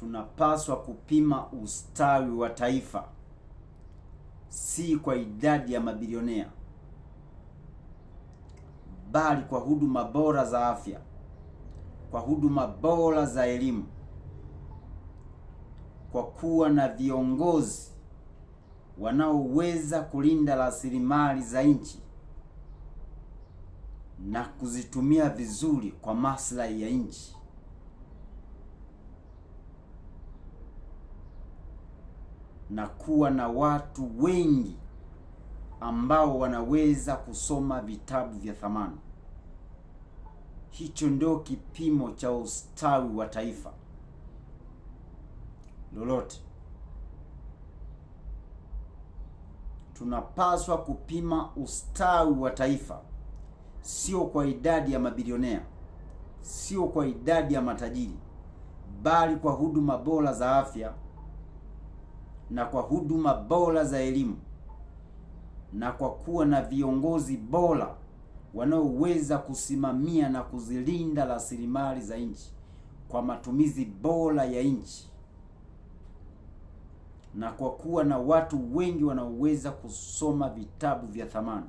tunapaswa kupima ustawi wa taifa si kwa idadi ya mabilionea, bali kwa huduma bora za afya, kwa huduma bora za elimu, kwa kuwa na viongozi wanaoweza kulinda rasilimali za nchi na kuzitumia vizuri kwa maslahi ya nchi. Na kuwa na watu wengi ambao wanaweza kusoma vitabu vya thamani. Hicho ndio kipimo cha ustawi wa taifa lolote. Tunapaswa kupima ustawi wa taifa sio kwa idadi ya mabilionea, sio kwa idadi ya matajiri, bali kwa huduma bora za afya na kwa huduma bora za elimu, na kwa kuwa na viongozi bora wanaoweza kusimamia na kuzilinda rasilimali za nchi kwa matumizi bora ya nchi, na kwa kuwa na watu wengi wanaoweza kusoma vitabu vya thamani.